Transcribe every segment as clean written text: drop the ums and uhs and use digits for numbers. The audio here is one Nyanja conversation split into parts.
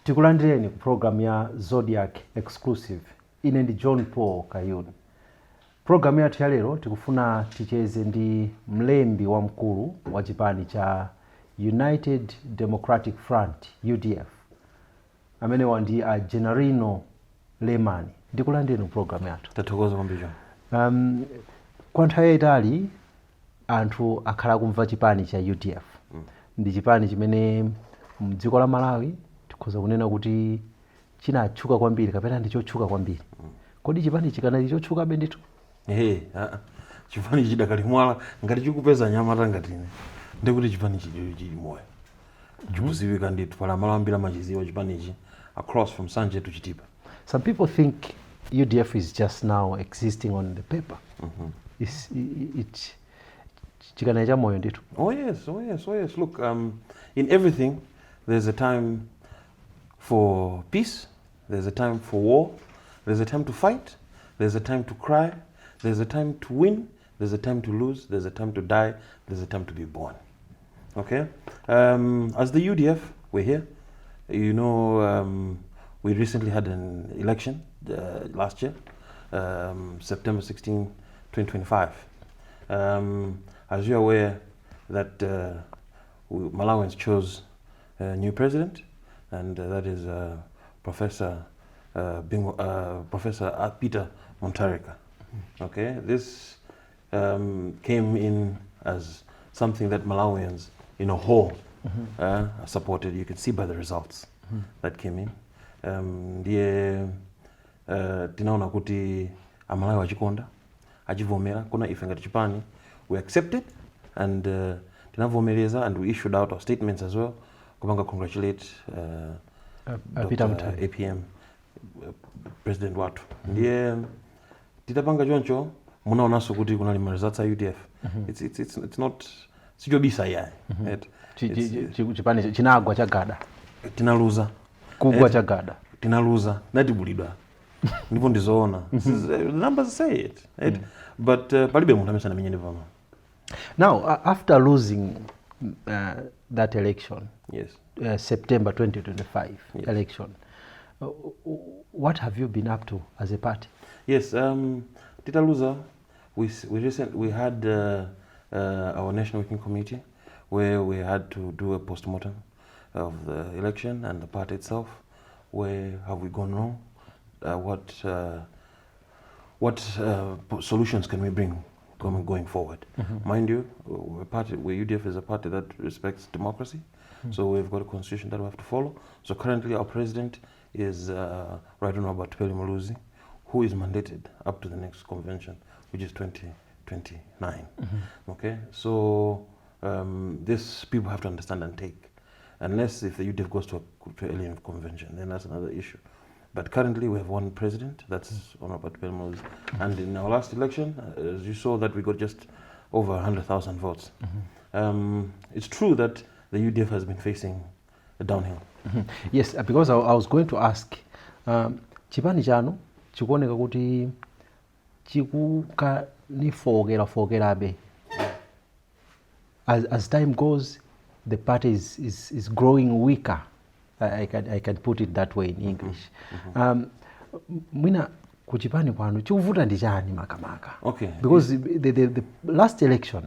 Tikulandireni ku program ya Zodiac Exclusive. Ine ndi John Paul Kayuni. Program yathu ya lero tikufuna ticheze ndi mlembi wa mkulu wa chipani cha United Democratic Front UDF. Amene wandi a Generino Lemani. Ndikulandireni program yathu. Tathokoza kwambiri. Kwa nthawi yayitali anthu akhala kumva chipani cha UDF. Ndi chipani chimene mdziko la Malawi tikhoza kunena kuti chinatchuka kwambiri kapena ndi chotchuka kwambiri. Kodi chipani chikanali chotchuka be ndithu? Chipani chidakali mwala ngati chikupeza nyamata ngati ine. Ndikuti chipani chili moyo. Chikuziwika ndithu pala malo ambiri amachiziwa chipani ichi across from Sanje to Chitipa. Some people think UDF is just now existing on the paper. It's chikanali cha moyo ndithu. Oh yes. Look, in everything there's a time for peace, there's a time for war, there's a time to fight, there's a time to cry, there's a time to win, there's a time to lose, there's a time to die, there's a time to be born. Okay? As the UDF, we're here. You know, we recently had an election last year, September 16, 2025. As you're aware that Malawians chose a new president, and that is Professor Peter Mutharika. Okay, this came in as something that Malawians in a whole supported. You can see by the results that came in. Ndiye tinaona kuti Amalawi wachikonda achivomera kuna ife ngati chipani we accepted and tinavomereza and we issued out our statements as well kupanga congratulate Peter APM president watu. Ndiye titapanga choncho munaonanso kuti kunali results UDF. It's not sichobisa yayi. Chipani chinagwa chagada. Tinaluza. Kugwa chagada. Tinaluza natibulidwa. Ndipo ndizoona. The numbers say it. But palibe munthu amesana menyeni vama. Now, after losing that election, yes, September 2025 election, what have you been up to as a party? Yes, Titaluza, we had our National Working Committee where we had to do a post-mortem of the election and the party itself. Where have we gone wrong? What solutions can we bring going forward? Mind you, UDF is a party that respects democracy, so we've got a constitution that we have to follow. So currently our president is Right Honorable Tupele Muluzi, who is mandated up to the next convention, which is 2029. Okay, so this people have to understand and take. Unless if the UDF goes to a alien convention, then that's another issue. But currently we have one president, that's Honorable Tupele Muluzi. And in our last election, as you saw, that we got just over 100,000 votes. It's true that the UDF has been facing a downhill. Yes, because I was going to ask, chipani chanu chikuoneka kuti chikukanifokerabe. As time goes, the party is growing weaker. I can put it that way in English. Mwina kuchipani kwanu chikuvuta ndi chani makamaka? Okay. Because the last election,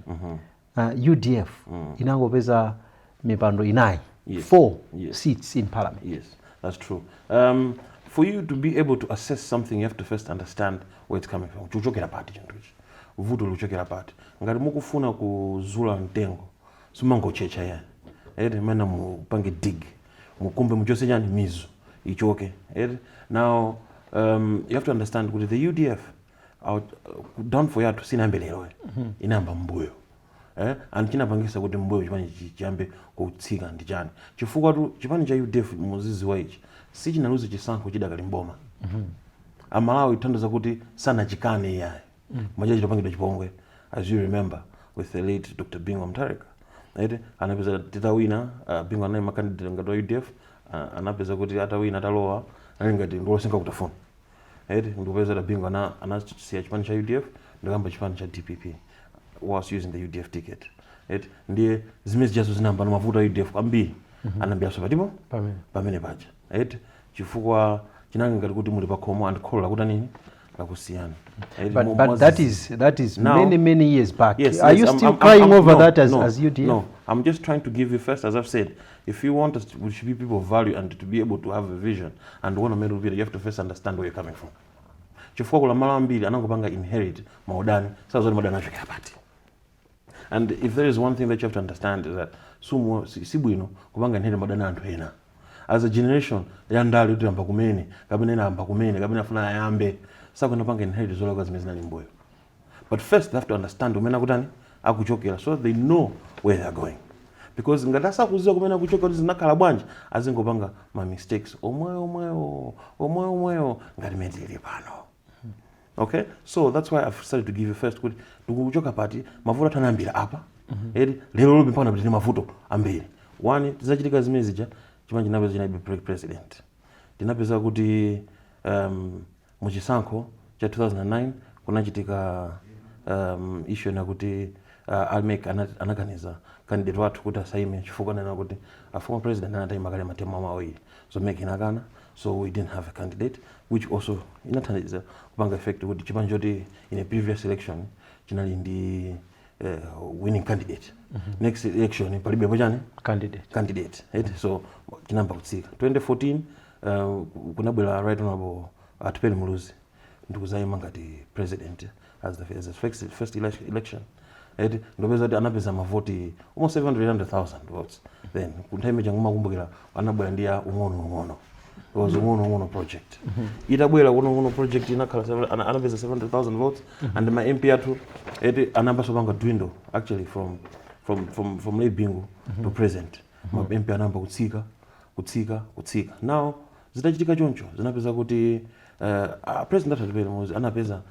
UDF inangopeza mipando inayi. Yes. 4 seats in parliament. Yes, that's true. For you to be able to assess something, you have to first understand where it's coming from. Chuchokera party chinthuchi. Vuto luchokera party. Ngati mukufuna kuzula mtengo, simangochecha yani. Mana mupange dig. Mukumbe muchose chani mizu ichoke. Now you have to understand kuti the UDF down for ya to sinambelero inamba mbuyo. And chinapangisa kuti mbuyo chipani chiyambe kutsika ndi chani. Chifukwa tu chipani cha UDF muziziwa ichi sichinaluza chisankho chidakali mboma. Amalawi itandaza kuti sana chikane yayi. Majaji chapangidwa chipongwe, as you remember, with the late Dr. Bingwa Mutharika. Anapeza titawina Bingwa naye makandidate ngati wa UDF anapeza kuti atawina atalowa ali ngati ngolosenga kutafuna. Ndipeza da Bingwa anasiya chipani cha UDF ndikamba chipani cha DPP was using the UDF ticket. Ndiye zimezi jazo zinamba mavuta UDF kwambiri anambiaso patipo pamene paja right chifukwa chinanga ngati kuti muli pakhomo and kholo lakuta nini lakusiyana. But that is now, many years back. Yes, Are you still crying over that as UDF? No, I'm just trying to give you first, as I've said, if you want us to be people of value and to be able to have a vision and want to make a video, you have to first understand where you're coming from. Chifukwa kula mara mbili anangopanga inherit maudani sasa zote maudani anachokea pati. And if there is one thing that you have to understand is that sibwino kupanga inherit maudani anthu ena. As a generation yandali kuti amba kumene kapena ena amba kumene kapena afuna ayambe sasa kunapanga inherit zoloka zimene zinali mboyo. But first they have to understand umene kutani akuchokera so they know where they are going. Because ngatasa kuziwa kumene akuchokera kuti zinakhala bwanji azingopanga ma mistakes omweyo ngati medili pano. Okay, so that's why I've started to give you first kuti ndikuchoka pati mavuto tanambira apa lero lobe mpana kuti mavuto ambiri. One tizachitika zimene zija chimanje chinapeza chinabe president tinapeza kuti muchisankho cha 2009 kunachitika issue na kuti Almec anaganiza candidate wathu kuti asaime chifukwa nena kuti former president anatayima kale matemu awiri so Almec inakana, so we didn't have a candidate, which also inathandiza kupanga effect kuti chipanje choti in a previous election chinali ndi winning candidate. Next election palibe bojani candidate right? So chinamba kutsika 2014 kunabwera right honorable Atupele Muluzi ndikuzaima ngati president as the first election right? Ndopeza kuti anapeza mavoti almost 700,000 votes. Then kuntime changuma kumbukira anabwera ndi ung'ono it was ung'ono project itabwera ung'ono project inakhala anapeza 700,000 votes and my MP atu anamba sobanga dwindle actually from late bingu to present. My MP anamba kutsika now zitachitika choncho zinapeza kuti president Atupele Muluzi anapeza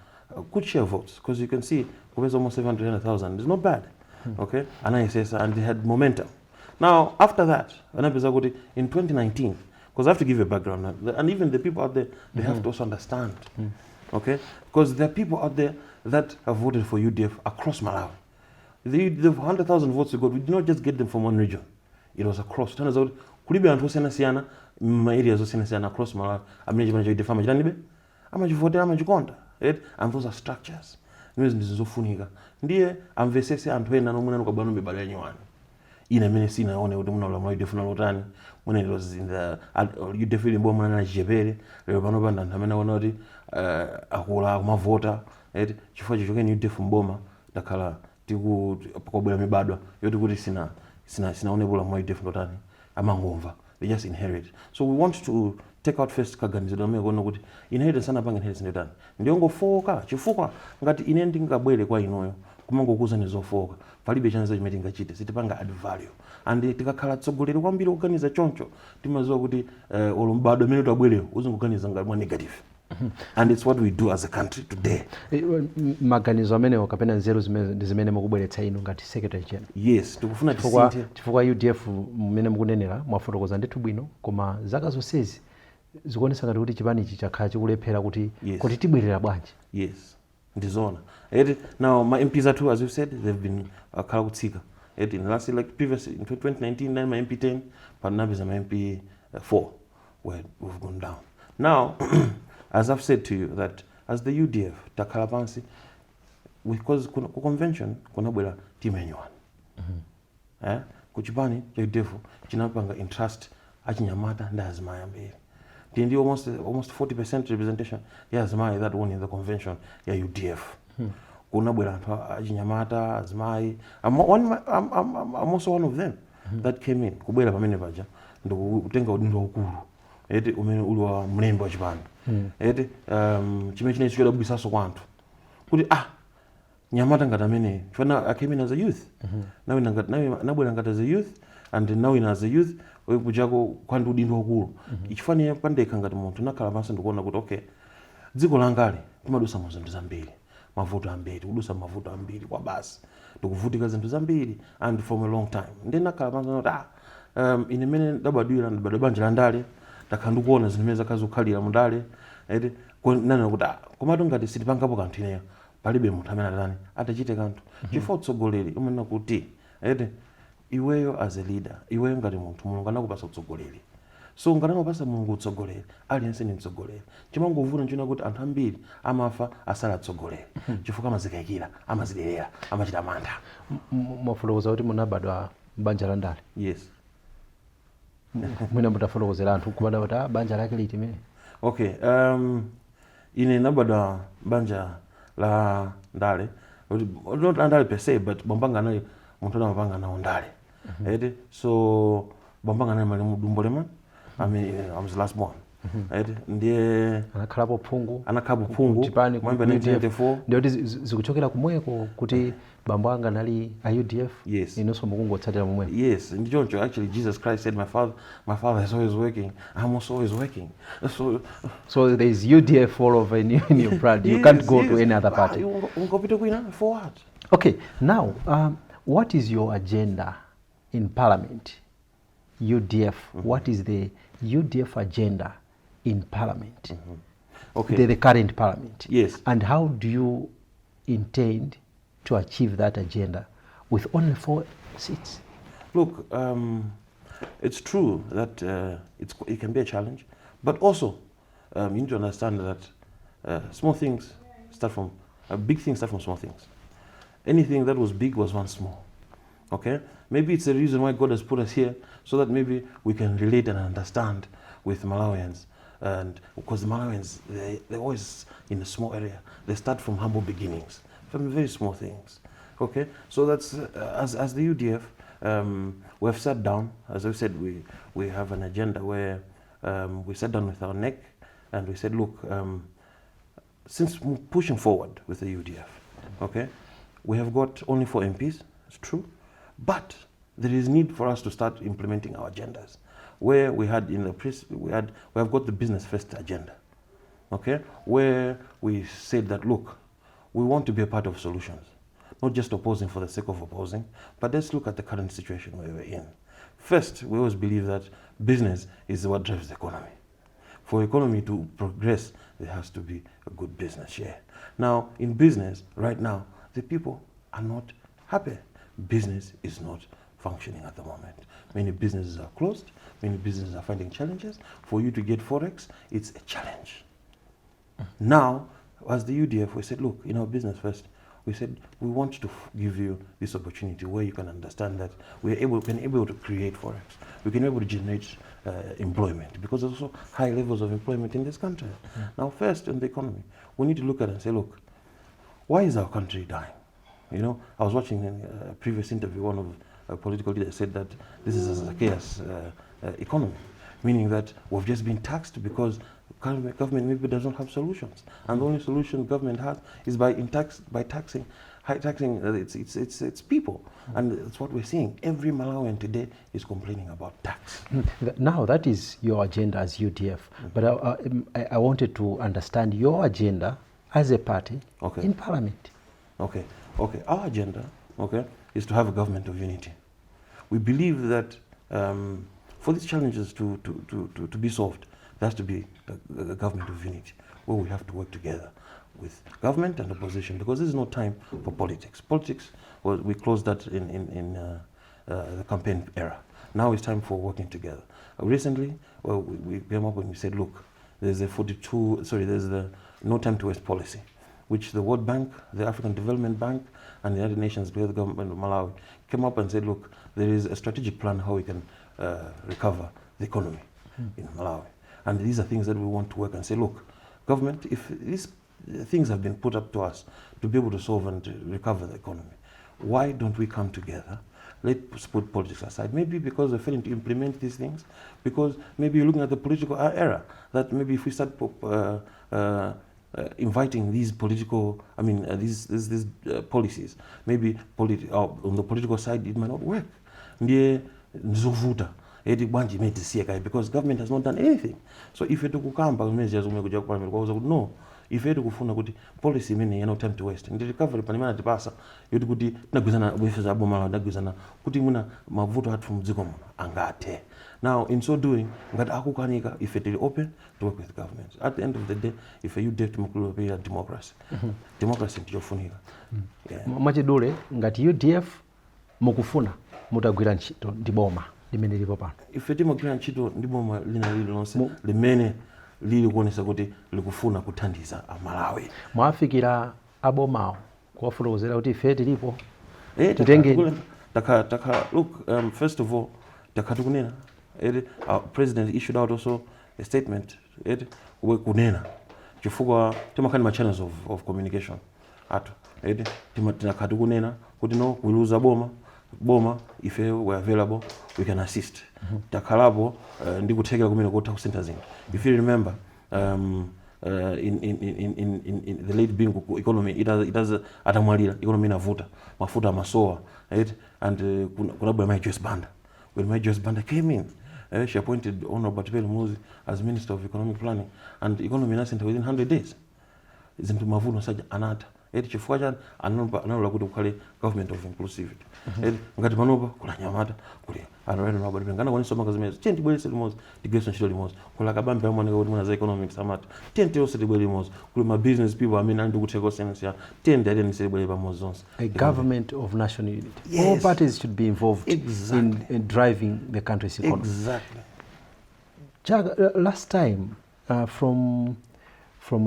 good share of votes because you can see kupeza almost 700,000 is not bad. Okay, anayesesa and they had momentum. Now after that anapeza kuti in 2019, because I have to give you a background and even the people out there they have to also understand. Okay, because there are people out there that have voted for UDF across Malawi. The 100,000 votes we got, we did not just get them from one region, it was across. Turns out kulibe anthu osiyana ma areas osiyana across Malawi amene chipani cha UDF amachitanibe amachivotera amachikonda right? And those are structures niwezi ndizofunika ndiye amvesese anthu ena nomwe ukabwana mbebala yanywani ina mene sinaone kuti muna ulamula UDF nalotani mwene it was in the UDF ilimbo mwana na chipere lero pano panda anthu amene aona kuti akula kumavota right? Chifukwa chichokeni UDF mboma dakhala tikubwera mibadwa yoti kuti sinaone ulamula UDF nalotani amangomva they just inherit. So we want to take out first kaganizidwe amene kuona kuti inherit sana panga inherit ndotani ndiongofoka chifukwa ngati ine ndingabwere kwa inoyo kumangokuza nizofoka palibe chanzo chimene tingachite sitipanga add value and tikakhala tsogoleri kwambiri kuganiza choncho timaziwa kuti olombado amene tabwere uzingoganiza ngati mwa negative. And it's what we do as a country today. Maganizo amene kapena nzeru zimene mukubweretsa inu ngati secretary general. Yes, tikufuna chifukwa UDF mmene mukunenera mwafotokoza ndithu bwino koma zaka zonsezi zikuonesa ngati kuti chipani ichi chakhala chikulephera kuti tibwerera bwanji. Yes, ndizona. Now my MPs are too, as you said, they've been khala kutsika. In the last like previous in 2019 then my MP 10 but now is my MP 4 where we've gone down. Now as I've said to you that as the UDF takhala pansi because ku convention kunabwera team anyone. Kuchipani cha UDF chinapanga interest achinyamata ndi azimaya mbiri. Ndi almost 40% representation ya azimaya that won in the convention ya UDF. Kunabwera anthu achinyamata azimaya. I'm also one of them that came in kubwera pamene paja ndikutenga udindo ukulu. Umene uli wa mlembi wa chipani. Chimene chine chikuda kubisaso kwa anthu kuti nyamata ngati amene chifana I came in as a youth. Nabwera ngati as a youth and now in as a youth kujako kwandu udindo ukulu. Ichifani pandeka ngati munthu nakhala pansi ndikuona kuti okay dziko langali timadusa mu zinthu zambiri mavuto ambiri kudusa mavuto ambiri kwa basi ndikuvutika zinthu zambiri and from a long time ndi nakhala pansi kuti ine mene ndabadwira banja la ndale ndakhala ndikuona zimene zakazokhalira mundale nana kuti komatu ngati sitipangapo kanthu ineyo palibe munthu amene atachite kanthu chifukwa utsogoleri umanena kuti iweyo as a leader, iweyo ngati munthu Mulungu anakupasa utsogoleri. So ngati anakupasa Mulungu utsogoleri, aliyense ni mtsogoleri. Chimangovuta nchina kuti anthu ambiri amafa asala atsogoleri. Chifukwa amazikayikira, amaziderera, amachita mantha. Mwafotokoza kuti munabadwa banja la ndale. Yes. Mwina mutafotokozera anthu kubadwa kuti banja lake liti mene. Okay, ine nabadwa banja la ndale. Not ndale per se, but bambanga naye munthu amapanga nawo ndale. So bambanga naye mali mudumbolema. I was the last born. Ndiye anakhalapo phungu Chipani mwembe 1994. Ndio zikuchokera kumweko kuti bambo anga nali a UDF. Yes. Inonso mukungotsatira momwe. Yes, ndicho actually Jesus Christ said my father is always working. I'm also always working. So there is UDF all over in your blood. You can't go to any other party. For what? Okay, now what is your agenda in Parliament? UDF. What is the UDF agenda in Parliament? Okay. The current Parliament. Yes. And how do you intend to achieve that agenda with only 4 seats? Look, it's true that it can be a challenge, but also you need to understand that small things start from big things start from small things. Anything that was big was once small. Okay, maybe it's the reason why God has put us here, so that maybe we can relate and understand with Malawians. And because the Malawians, they're always in a small area. They start from humble beginnings, from very small things. Okay, so that's as the UDF, we have sat down. As I said, we have an agenda where we sat down with our neck and we said, look, since pushing forward with the UDF, okay, we have got only 4 MPs. It's true. But there is need for us to start implementing our agendas. Where we had in the we have got the business first agenda, okay? Where we said that, look, we want to be a part of solutions, not just opposing for the sake of opposing, but let's look at the current situation where we're in. First, we always believe that business is what drives the economy. For economy to progress, there has to be a good business share. Now, in business, right now, the people are not happy. Business is not functioning at the moment. Many businesses are closed. Many businesses are finding challenges. For you to get Forex, it's a challenge. Now, as the UDF, we said, look, in our business first, we said we want to give you this opportunity where you can understand that we can able to create Forex. We can be able to generate employment, because there's also high levels of employment in this country. Now, first, in the economy, we need to look at it and say, look, why is our country dying? You know, I was watching a previous interview, one of a political leaders said that this is a Zacchaeus economy, meaning that we've just been taxed because government maybe doesn't have solutions, and the only solution government has is by taxing its people, and that's what we're seeing. Every Malawian today is complaining about tax. Now that is your agenda as UDF, but I wanted to understand your agenda as a party in Parliament. Okay. Our agenda, is to have a government of unity. We believe that for these challenges to be solved, there has to be a government of unity, where we have to work together with government and opposition, because this is no time for politics. Politics, well, we closed that in the campaign era. Now it's time for working together. Recently, we came up and we said, look, there's the no time to waste policy, which the World Bank, the African Development Bank, and the United Nations, the government of Malawi, came up and said, look, there is a strategic plan how we can recover the economy in Malawi. And these are things that we want to work and say, look, government, if these things have been put up to us to be able to solve and to recover the economy, why don't we come together? Let's put politics aside. Maybe because we're failing to implement these things, because maybe you're looking at the political era, that maybe if we start inviting these political, these policies, maybe on the political side it might not work. Because government has not done anything. So if you no, if you kufuna kuti policy imene yana time to waste ndi recovery panimana tipasa yoti kuti tinagwizana bwefeza aboma ndagwizana kuti muna mavuto athu mdziko muno angathe. Now in so doing ngati akukanika if it is open to work with government. At the end of the day, if you dare to mukulupe democracy, democracy ndichofunika. Machidule ngati UDF mukufuna mutagwira ntchito ndi boma limene lilipo pano? Ife timagwira ntchito ndi boma lina lililonse limene lili kuonesa kuti likufuna kuthandiza Amalawi. Mwafikira abomawo kuwafotokozera kuti ife tilipo tutenge look, first of all kunena our president issued out also a statement kunena chifukwa timakhani ma channels of communication atu timakati kunena kuti no we lose boma if we are available we can assist. Takhalapo ndi kuthekera kumene kotha ku center zino. If you remember in the late being economy it has atamwalira economy inavuta mafuta masowa right, and kunabwera my Joyce Banda. When my Joyce Banda came in, she appointed Honorable Batipeli Muzi as Minister of Economic Planning, and economy in center within 100 days zintu mavuno saja anata chifukwa chani analola kuti kukhale government of inclusivity. Ngati panopa kula Nyamata kuli anoyenda nabadipeli ngana kwaniso manga zimene tiye tibwerese limodzi tigreso ntchito limodzi kula kabambe amaoneka kuti muna za economic summit tiye tiyonse tibwere limodzi kuli ma business people amene ali ndikutheka osiyanasiyana tiye ndiye tibwere pamodzi zonse. A government of national unity. Yes. All parties should be involved in driving the country's economy. Exactly. Last time from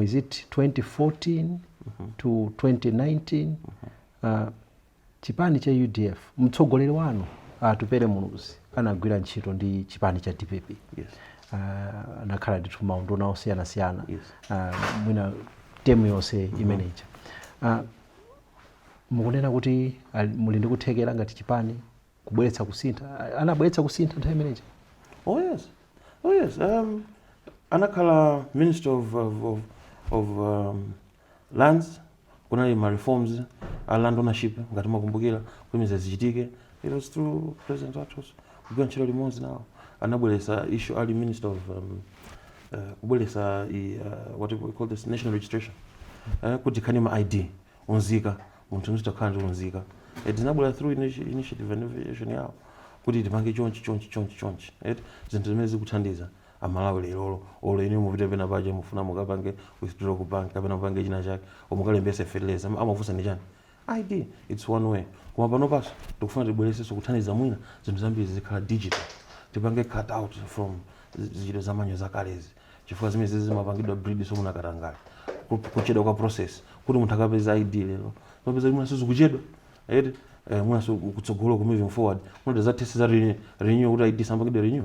is it 2014 to 2019 chipani cha UDF mtsogoleri wanu Tupere Muluzi anagwira ntchito ndi chipani cha DPP. Yes. Anakhala ndithu maunduna osiyanasiyana. Yes. Mwina temu yonse imeneja. Mukunena kuti muli ndi kuthekera ngati chipani kubweretsa kusintha, anabweretsa kusintha nthawi imeneja? Oh yes. Anakhala Minister of Lands, kunali ma reforms land ownership ngati makumbukira kumiza zichitike. It was through President Atos kugwira ntchito limodzi nawo. Anabweretsa issue ali Minister of kubweretsa what we call this national registration. Kuti khani ma ID unzika munthu mzitakhala ndi unzika. Tinabwera through initiative and innovation yawo kuti tipange chonchi zinthu zimene zikuthandiza Amalawi lero olo ine muvite pena paje mufuna mukapange withdraw ku bank kapena mupange china chake omukalembese fertilizer amafusa ndi chani ID. It's one way. Koma pano paso tikufuna tibweresenso kuthandiza mwina zinthu zambiri zikhala digital, tipange cut out from zinthu zamanyo zakalezi chifukwa zimene zimapangidwa breed so munakatangala kuchedwa kwa process kuti munthu akapeza ID lero mapeza mwina sizikuchedwa mwina kutsogolo ku moving forward mwina za test za renew kuti ID sambangidwa renew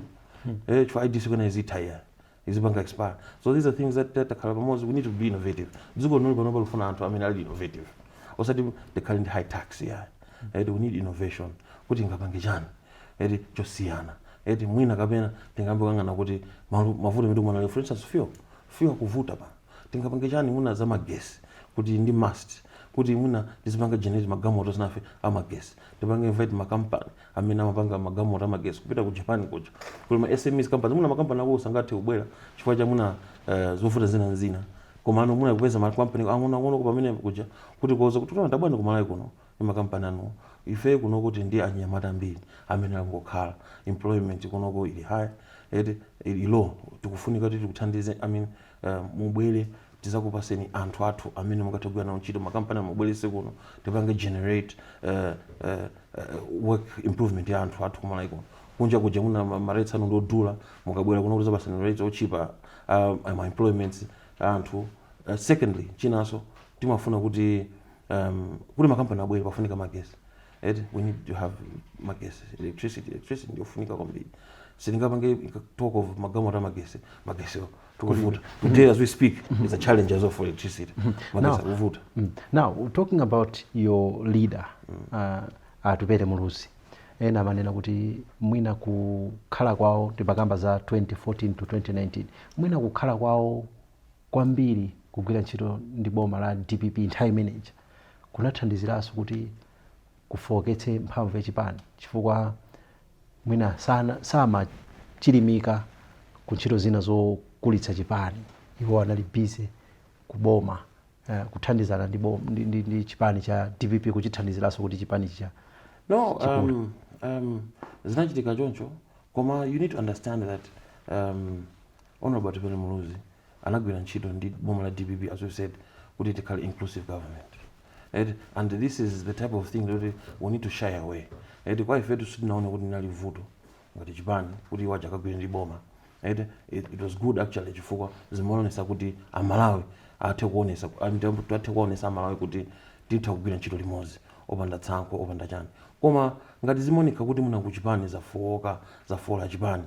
chifukwa ID sikona izitaya izipanga expire. So these are things that takhala pamodzi. We need to be innovative. Dziko noli panopa lufuna anthu amene ali innovative osati tikhali ndi high tax we need innovation kuti ngapange chani chosiyana mwina kapena tingambe kangana kuti mavuto amene tikumana for instance fuel kuvuta pa tingapange chani mwina za magesi kuti ndi must kuti mwina tizipanga generate magamoto sinafe amagesi tipange invite makampani amene amapanga magamoto amagesi kupita ku Japan kuja kuli ma SMEs companies mwina makampani ako sangathe kubwera chifukwa cha mwina zovuta zina koma ano mwina kupeza makampani ang'ono pamene kuja kuti koza kuti tabwani kumalawi kuno ndi makampani ano ife kuno kuti ndi anyamata ambiri amene angokhala employment kunoko ili high ili low. Tikufunika kuti tikuthandize mubwere tizakupaseni anthu athu amene mukatagwira nawo ntchito makampani amabwerese kuno tipange generate work improvement ya anthu athu kumalawi kuno kunja kuja muna ma-rates anu ndodula mukabwera kuno kuti zapaseni rates ochipa ma employments anthu. Secondly chinaso timafuna kuti makampani abwere pafunika magesi. We need to have magesi. Electricity ndiofunika kwambiri. Siningapange talk of magamoto magesi tukuvuta. Today as we speak is a challenge as well for electricity. Now talking about your leader Tupere Muluzi ena manena kuti mwina kukhala kwawo tipakamba za 2014 to 2019 mwina kukhala kwawo kwambiri kugwira ntchito ndi boma la DPP nthawi imeneja kunathandiziraso kuti kufoketse mphamvu yachipani chifukwa mwina samachilimika ku ntchito zina zokulitsa chipani iwo anali busy kuboma kuthandizana ndi chipani cha DPP kuchithandiziraso kuti chipani cha zinachitika choncho koma you need to understand that Honorable Tupere Muluzi anagwira ntchito ndi boma la DPP as we said kuti tikhale inclusive government And this is the type of thing that we need to shy away. Kwa ife tusinaone kuti nali vuto ngati Japan kuti waja kagwira ndi boma. It was good actually chifukwa zimaonesa kuti amalawi athe kuonesa amalawi kuti titha kugwira ntchito limodzi opanda tsankho opanda chani. Koma ngati zimaoneka kuti muna ku Japan zafola Japan.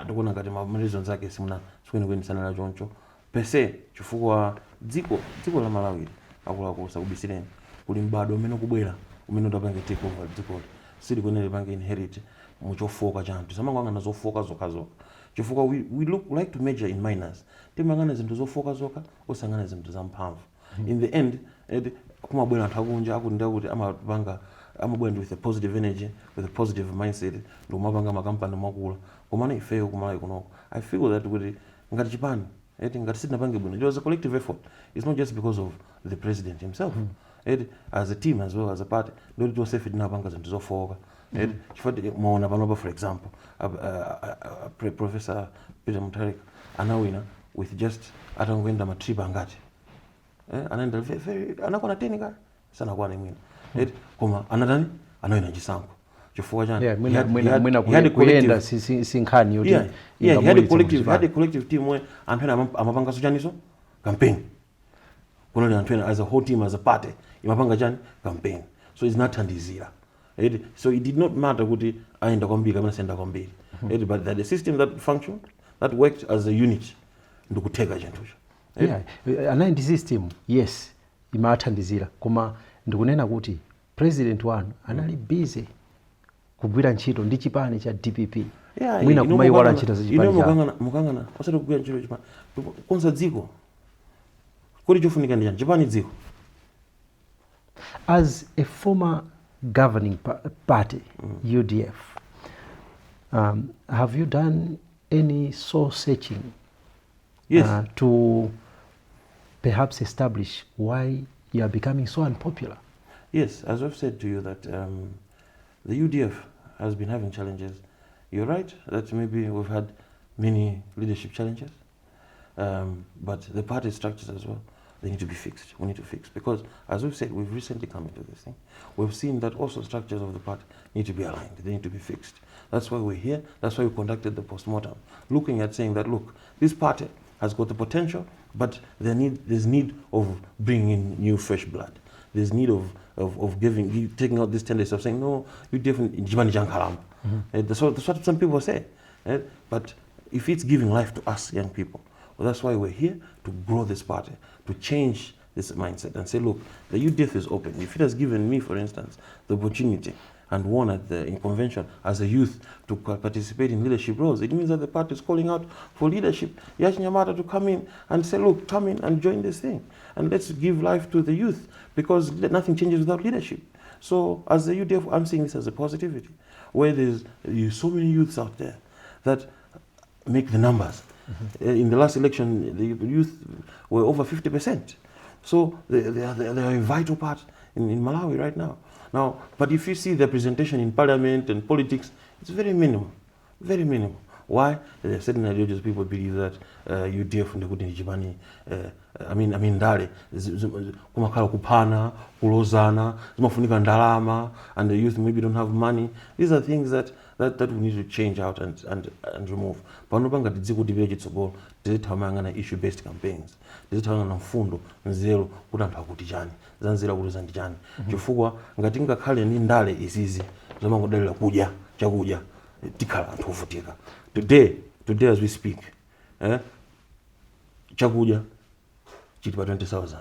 Ndikuona ngati ma reasons zake simuna sikwenikweni la choncho. Pese chifukwa dziko la Malawi akuluakulu sakubisireni kuli mbado umene kubwera umene utapange take over dziko sili kwenele pange inherit muchofoka chanthu samanganga zofoka zokazoka chifukwa we look like to major in minors timangana zinthu zofoka zoka osangana zinthu zamphamvu. In the end kumabwera anthu akunja akundira kuti amabwera with a positive energy, with a positive mindset ndomapanga makampani makula komano ifeyo kumalawi kunoko. I feel that kuti ngati Japan ngati sitinapange bwino, it was a collective effort. It's not just because of the president himself. As a team as well as a party, it was safe tinapanga zinthu zofoka. Maona panopa for example Professor Peter Mutharika anawina with just atangoenda matrip angati anaenda anakona 10 kale sana kwa mwina koma anatani anawina chisankho chifukwa chani mwina kuyenda sinkhani yoti he had a collective team where anthu amapanga sochaniso campaign kunali anthu as a whole team as a party imapanga chani campaign. So it's not thandizira. So it did not matter kuti aenda kwambiri kapena senda kwambiri. But that the system that functioned, that worked as a unit ndikuteka chinthucho. Anayi system yes imathandizira koma ndikunena kuti president wanu anali busy kugwira ntchito ndi chipani cha DPP. Mwina kumayiwala ntchito za chipani cha mukangana osati kugwira ntchito chipani konza dziko kuti chofunika ndi chani chipani dziko. As a former governing party, UDF, have you done any soul searching to perhaps establish why you are becoming so unpopular? Yes, as I've said to you that the UDF has been having challenges. You're right that maybe we've had many leadership challenges, but the party structures as well, they need to be fixed. We need to fix because, as we've said, we've recently come into this thing. We've seen that also structures of the party need to be aligned. They need to be fixed. That's why we're here. That's why we conducted the postmortem, looking at saying that, look, this party has got the potential, but there's need of bringing in new, fresh blood. There's need of taking out this tendency of saying, no, you definitely, that's what some people say. But if it's giving life to us young people, well, that's why we're here to grow this party, to change this mindset and say, look, the UDF is open. If it has given me, for instance, the opportunity and won at in convention as a youth to participate in leadership roles, it means that the party is calling out for leadership. Yash Nyamata to come in and say, look, come in and join this thing. And let's give life to the youth because nothing changes without leadership. So as the UDF, I'm seeing this as a positivity, where there's so many youths out there that make the numbers. In the last election, the youth were over 50%. So they are a vital part in Malawi right now. But if you see the representation in parliament and politics, it's very minimal, very minimal. Why? There are certain ideologies people believe that UDF ndikuti Chipani, I mean ndale kumakhala kupana, kulozana, zimafunika ndalama, and the youth maybe don't have money. These are things that we need to change out and remove. Panopanga tidziko tipire chitsogolo, tizithamanga issue based campaigns. Tizithamanga na mfundo nzeru kuti anthu akuti chani, zanzira kuti zandi chani. Chifukwa ngati ngakhale ni ndale izizi zomangodalira kudya, chakudya, tikhala anthu ovutika. Today as we speak, chakudya chiti pa 20,000.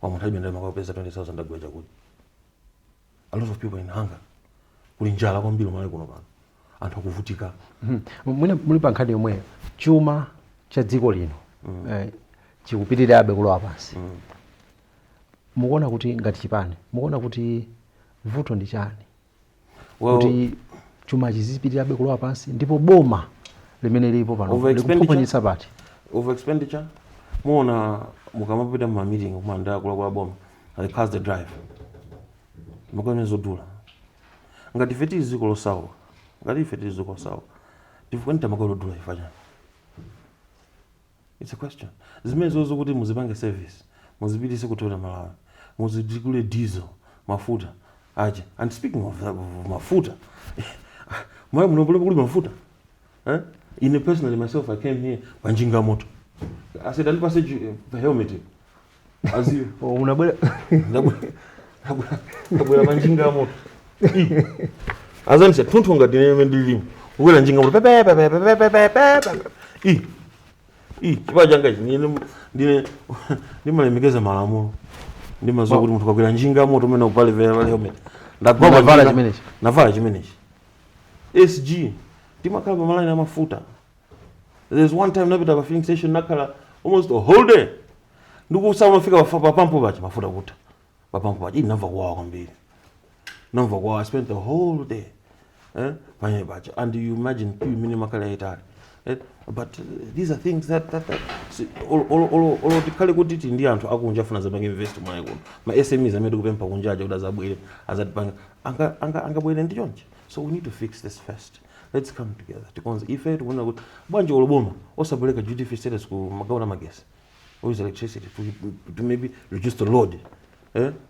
Kwa munthu alibenda makapeza 20,000 agula chakudya. A lot of people in hunger. Kuli njala kwambiri Malawi kuno pano. Anthu akuvutika. Muli pa nkhani yomwe chuma cha dziko lino chikupitirirabe kulowa pansi. Mukuona kuti ngati Chipani, mukuona kuti vuto ndi chani? Kuti chuma chizipitirirabe kulowa pansi ndipo boma limene lipo pano likuphwanyitsa pati. Over expenditure. Muona mukamapita mu meeting kumanda kula boma. They pass the drive. Mukaona zodula. Ngati feti iziko losawa. Ngati feti iziko losawa. Tifukwenda makolo dula ifanya. It's a question. Zimene zozo kuti muzipange service. Muzipitise kutola Malawi. muzidikule diesel mafuta aje. And speaking of mafuta mwa mnobole kuli mafuta in personally myself I came here panjinga moto. I said alipa sage helmet as you unabwela nabwela panjinga moto azanise tuntunga dineme ndilimu ubwela njinga moto chipajanga ndine ndimalemekeza malamulo ndimazoa kuti munthu kakwera njinga moto umene upale vele helmet navala chimenechi SG timakhala pamalani amafuta. There's one time napita pa filling station nakhala almost a whole day ndikusama nafika pa pampo pacha mafuta kuta pa pampo pacha inamva kwawa kwambiri namva kwawa. I spent the whole day panye pacha and you imagine queue mini makhala itali. But these are things that all tikale kuti ndi anthu akunja funa zabanga invest mwaye kuno ma SMEs amene kupempa kunjaja kuti azabwere azatipanga angabwere ndi chonje. So we need to fix this first. Let's come together. Tikonze ife tikuona kuti bwanje oloboma osabuleka duty free status ku magaona magesi or use electricity to maybe reduce the load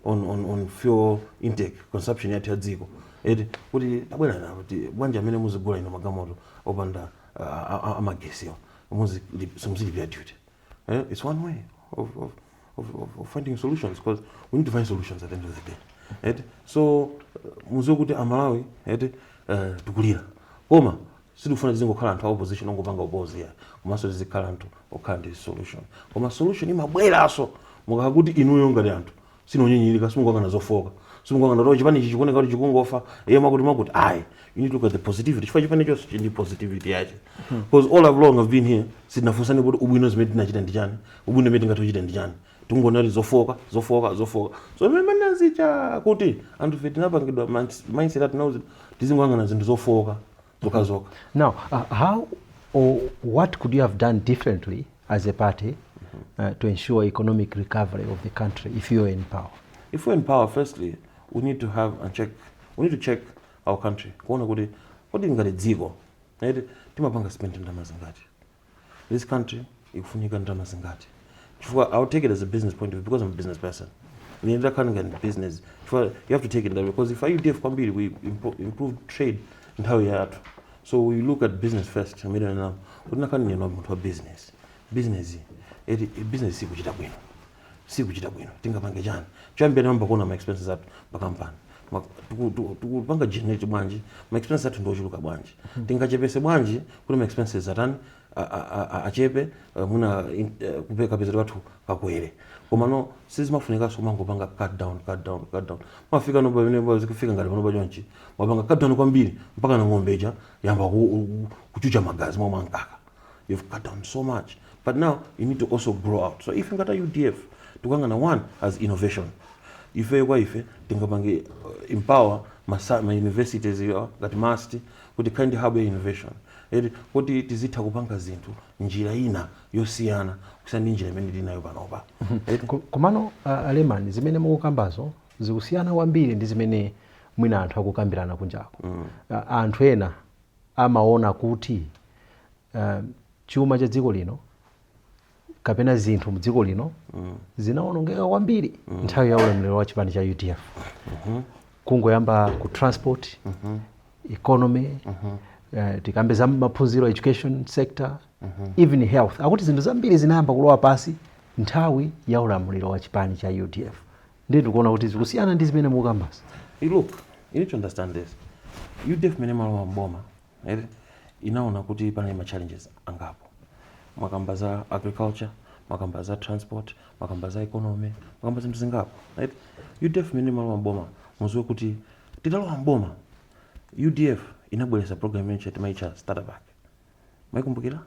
on fuel intake consumption yathu yadziko kuti tabwera na kuti bwanje amene muzigula ino magamoto opanda amagesi muzilipira duty. It's one way of finding solutions, because we need to find solutions at the end of the day. So muzo kuti amalawi tukulira koma sidufuna zingokhala anthu opposition ongopanga opposition komanso zikhala anthu okhala ndi solution. Koma solution imabweraso mukakuti inuyo ngati anthu sinonyenyirika simungokana zofoka simungokana to chipani chichikuoneka kuti chikungofa makuti ayi you need to look at the positivity. Chifukwa chipani chonse chindi positivity yache because all along I've been here sinafunsani kuti ubwino zimene tinachita ndi chani ubwino zimene tingatochita ndi chani tungona zofoka so mimi nazicha kuti anthu fe tinapangidwa mindset that knows tizingwangana zinthu zofoka zokazoka. Now how or what could you have done differently as a party to ensure economic recovery of the country if you were in power? If we're in power, firstly we need to have and check, we need to check our country kuona kuti kodi ngati dziko timapanga spend ndalama zingati, this country ikufunika ndalama zingati. I'll take it as a business point of view because I'm a business person. In that kind of business, you have to take it that way, because if UDF Kwambiri, we improve trade and how we are. So we look at business first. We're not going to business. Business si kuchita bwino. Si kuchita bwino. Tinga pange jana. Chambe namba kuona my expenses at pakampani. Tukupanga generate bwanji, my expenses at ndo chuluka bwanji. Tinga chepese bwanji, kuna my expenses atani achepe muna kupeka pesa watu kakwere. Koma no sisi mafunika so mangopanga cut down. Mafika no bamene zikufika ngati pano bajonchi. Mapanga cut down kwambiri mpaka na ngombeja yamba kuchucha magazi mwa mankaka. You've cut down so much. But now you need to also grow out. So if you got a UDF, tukanga one as innovation. If you tingapange empower my universities that must with the kind of hub innovation. Kuti tizitha kupanga zinthu njira ina yosiyana kusiyana njira imene ndinayo panopa. Komano Alemani zimene mukukambazo zikusiyana kwambiri ndi zimene mwina anthu akukambirana kunjako. Anthu ena amaona kuti chuma cha dziko lino kapena zinthu mdziko lino zinaonongeka kwambiri nthawi ya ulamuliro wa chipani cha UDF. Kungoyamba ku transport, economy, tikambe za maphunziro, education sector, even health. Akuti zinthu zambiri zinayamba kulowa pasi nthawi ya ulamuliro wa chipani cha UDF. Ndi ndikuona kuti zikusiyana ndi zimene mukukambazo. Look, you need to understand this. UDF minimal wa mboma inaona kuti pana ma challenges angapo. Makamba za agriculture, makamba za transport, makamba za economy, makamba zinthu zingapo. UDF minimal wa mboma muziwe kuti titalowa mboma UDF inabweleza program yenye timaicha startup back. Maikumbukira?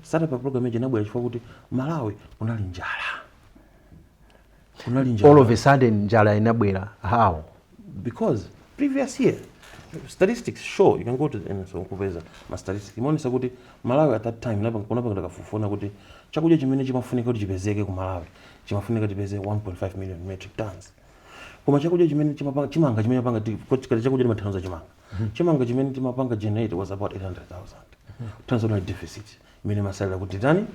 Startup program yenye inabweleza chifukwa kuti Malawi kunali njala. All of a sudden njala inabwera. How? Because previous year statistics show, you can go to nkupeza ma statistics imonesa kuti Malawi at that time kunapanga kafufuna kuti chakudya chimene chimafunika kuti chipezeke ku Malawi chimafunika chipeze 1.5 million metric tons. Koma chakudya chimene chimanga chimene panga chakudya mathanzo chimanga. Chimanga chimene timapanga generate was about 800,000. Transnational deficit imene masala kuti tani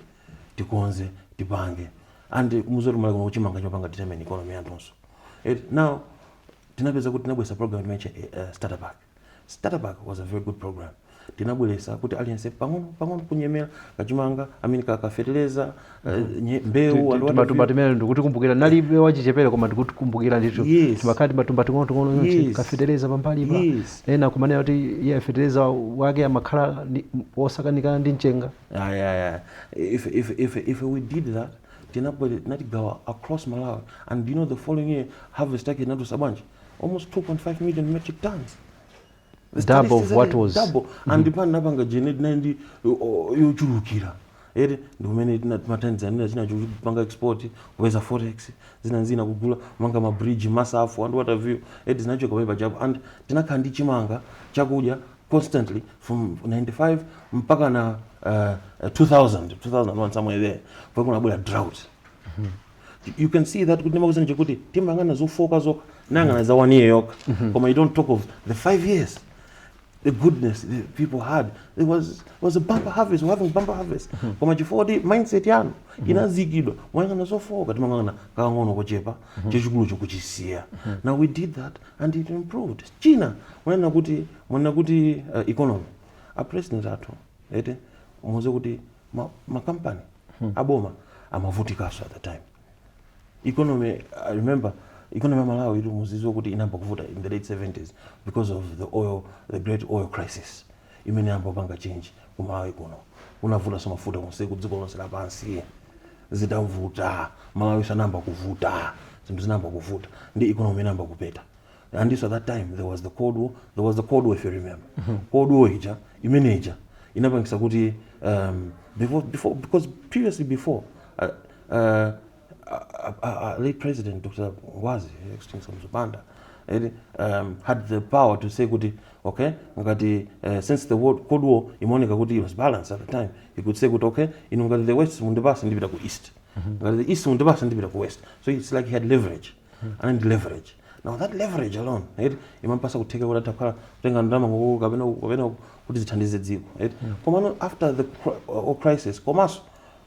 tikonze tipange and muzori mala chimanga chimapanga determine economy yantonso. Now tinapeza kuti tinabwesa program imeche starter pack. Starter pack was a very good program. Tinabwelesa kuti aliyense pang'ono kunyemera kachimanga kafeteleza mbewu matumba timene ndikutikumbukira nalibe wachichepere koma ndikutikumbukira ndithu timakhati matumba ting'ono kafeteleza pambali ena kumanena kuti iye feteleza wake amakhala osakanikana ndi mchenga. If we did that tinatigawa across Malawi, and you know the following year harvest yake inatosa bwanji almost 2.5 million metric tons. Double of what was double. And depend napanga genet 90 yochulukira ndimene matanzania zinachopanga export kuweza forex zina kugula manga mabridge masafu and what have you zinachoka paipa jabu, and tinakhala ndi chimanga chakudya constantly from 95 mpaka na 2001 somewhere there kwa kunabwera drought. You can see that kuti ndimakuza nje timangana zofoka zoka nangana za 1 year yoka koma you don't talk of the 5 years. The goodness the people had. It was a bumper harvest. We're having bumper harvest. Koma chifodi mindset yanu inazikidwa mwangana zofoka timangana kangono kochepa chechikulu chokuchisiya. Now we did that and it improved. China mwana kuti economy a president athu muze kuti ma company aboma amavutika so at the time. Economy, I remember economy Malawi itu muzizo kuti inamba kuvuta in the late 70s because of the great oil crisis. Imene amba panga change kumawi kuno. Unavuta so mafuta museko dziko lonse lapansi. Zidavuta, Malawi sanamba kuvuta, zinthu zinamba kuvuta. Ndi economy namba kupeta. And this at that time there was the Cold War. There was the Cold War if you remember. Cold War imene inapangisa kuti before because previously before late president Dr. Ngwazi Mzubanda had the power to say kuti okay ngati since the Cold War imoneka kuti it was balanced at the time, he could say kuti okay ngati the west mundipasa ndipita ku east, ngati the east mundipasa ndipita ku west. So it's like he had leverage and leverage. Now that leverage alone imampasa kutheka kuti atakhala kutenga ndalama ngoko kapena kuti zithandize dziko. Koma after the crisis komaso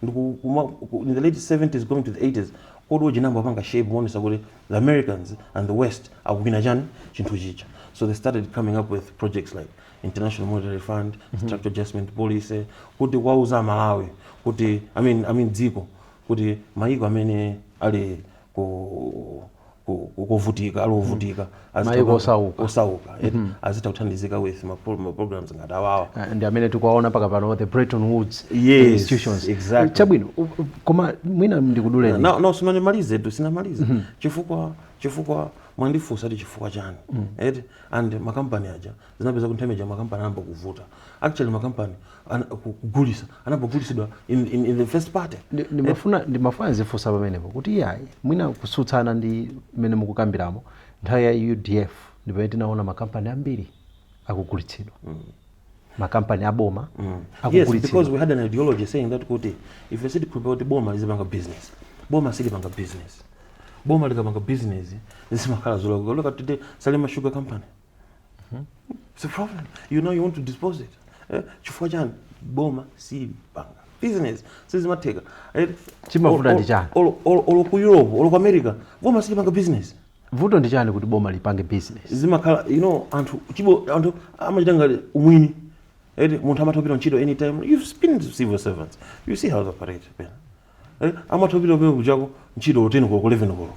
in the late 70s going to the 80s Cold War jinamba panga shape monisa kuti the Americans and the West akupina chani chinthu chicha. So they started coming up with projects like International Monetary Fund, Structural Adjustment Policy, kuti wauza Malawi kuti I mean dziko kuti maiko amene ali kuvutika alovutika osauka azita kuthandizika with programs ngati awawa ndi amene tikuwaona paka pano the Bretton Woods institutions. Exactly. Chabwino koma mwina ndikuduleni no sinamalize chifukwa mwandifunsa ati chifukwa chani and makampani aja zinapeza kuti nthawi makampani anamba kuvuta. Actually makampani kugulisa anapogulisidwa in the first party. Ndimafuna zifunsa pamenepo kuti yayi mwina kusutsana ndi mene mukukambiramo nthawi ya UDF ndipo tinaona makampani ambiri akugulitsidwa. Makampani aboma akugulitsidwa. Yes, because we had an ideology saying that kuti if you said kuti boma lizipanga business, boma silipanga business. Boma likapanga business zimakhala zologa. Look at today Salima Sugar Company. It's a problem. You know you want to dispose it. Chifukwa chani boma silipanga business sizimateka. Chimavuta ndi chani? Olo ku Europe, olo ku America, boma silipanga business. Vuto ndi chani kuti boma lipange business? Zimakhala anthu amachitanga umwini. Munthu amatopita ntchito anytime. You've been civil servants. You see how they operate. Amatopita kuchako ntchito 10 ko 11 ko.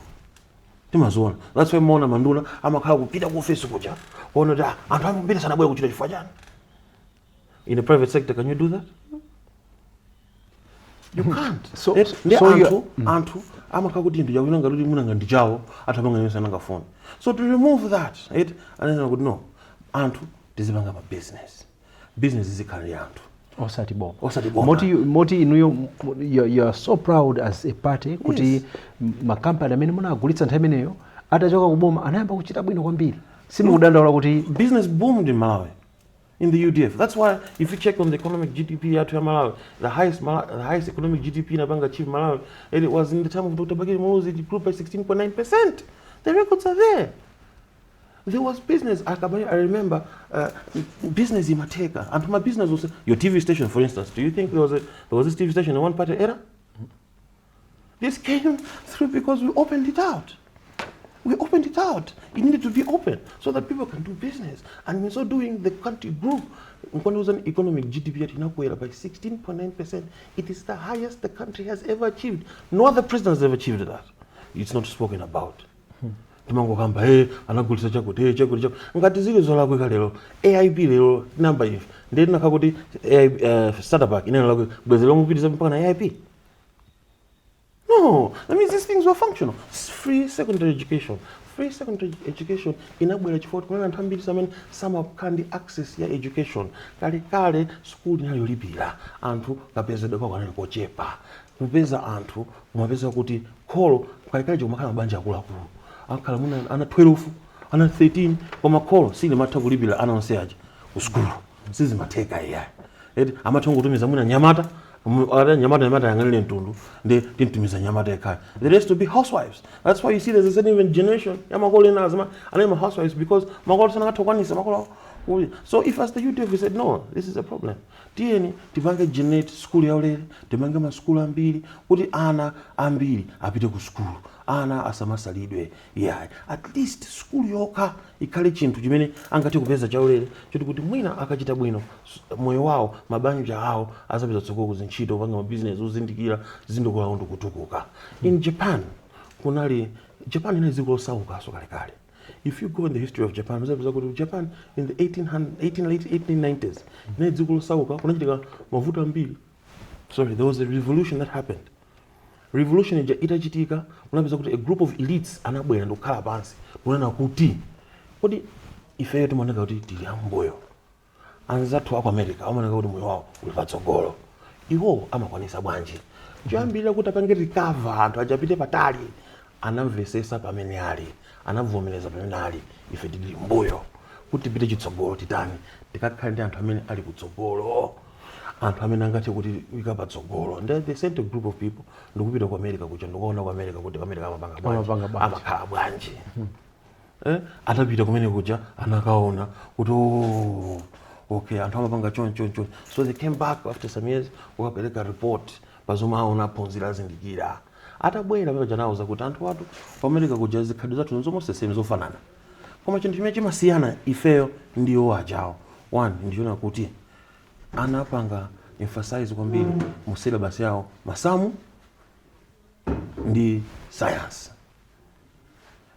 Timazona. That's why mona mandula amakhala kupita ku office kuja. Kuona da anthu amapita sana bwe kuchita chifukwa chani. In the private sector, can you do that? You can't. So anthu amakhala kuti ndija kunanga kuti munanga ndichawo atapanga yonse anangafuna. So to remove that, and then I would know anthu tizipanga ma business. Business izikhala yanthu. Osati boma. Moti inuyo you are so proud as a party kuti makampani amene munagulitsa nthawi imeneyo atachoka kuboma anayamba kuchita bwino kwambiri. Simukudandaula kuti business boomed in Malawi in the UDF. That's why if you check on the economic GDP yathu ya Malawi, the highest economic GDP inapanga achieve Malawi, and it was in the time of Dr. Bakari Muluzi, it grew by 16.9%. The records are there. There was business. I remember business in Mateka. And my business was your TV station, for instance. Do you think there was this TV station in one party era? This came through because we opened it out. We opened it out. It needed to be open so that people can do business. And in so doing, the country grew. When it was an economic GDP at Inakwera by 16.9%, it is the highest the country has ever achieved. No other president has ever achieved that. It's not spoken about. Timango kamba anagulisa chakuti chakuti ngati zile zolakweka lero AIP lero number if ndeti nakakuti startup inena lakwe bwezelo mupitisa mpaka na AIP. No, that means these things were functional. Free secondary education. Free secondary education inabwera chifukwa kuna anthu ambiri samene samakandi access ya education. Kale school inayolipira anthu kapezedwa kwa kanali kochepa. Kupeza anthu kumapeza kuti kholo kale chomakhala mabanja akuluakulu. Akhala muna ana 12, ana 13 koma kholo sile matha kulipira ana onse aja ku school. Sizimatheka iya. Amathongo kutumiza muna Nyamata Nyamata yangalile ntundu ndi tintumiza Nyamata ekhaya. The rest to be housewives. That's why you see there's a certain even generation yamakolo enazima anema housewives because makolo sana katokwanisa makolo. So if as the UDF we said no, this is a problem. Tieni tipange generate school yaulele, tipange ma school ambiri kuti ana ambiri apite ku school. Ana asamasalidwe yeah. At least school yoka ikhale chinthu chimene angati kupeza chaulele choti kuti mwina akachita bwino moyo wawo mabanja awo asapeza tsogolo kuzinchito panga business uzindikira zindokula undu kutukuka. In Japan Japan ina dziko losauka so kale. If you go in the history of Japan, Japan in the late 1890s, ina dziko losauka kunachitika mavuto ambiri. Sorry, there was a revolution that happened. Revolution itachitika unapeza kuti a group of elites anabwera ndokhala pansi kunena kuti kodi ifeyo timaoneka kuti tili amboyo anzathu aku America amaoneka kuti moyo wawo uli patsogolo iwo amakwanisa bwanji choyambirira kuti apange recover anthu achapite patali anamvesesa pamene ali anavomereza pamene ali ife tili mboyo kuti tipite chitsogolo titani tikakhale ndi anthu amene ali kutsogolo anthu amene angati kuti wikapatsogolo and they sent a group of people ndikupita ku America kuja ndikuona ku America kuti America amakhala bwanji atapita kumene kuja anakaona kuti okay anthu amapanga choncho so they came back after some years wakapereka report pazoma aona phunzira azindikira atabwera pamene anauza kuti anthu watu ku America kuja zikhadi zathu zomose same zofanana koma chinthu chimene chimasiyana ifeyo ndiyo ajawo one ndiona kuti anapanga emphasize kwambiri mu syllabus yawo masamu ndi science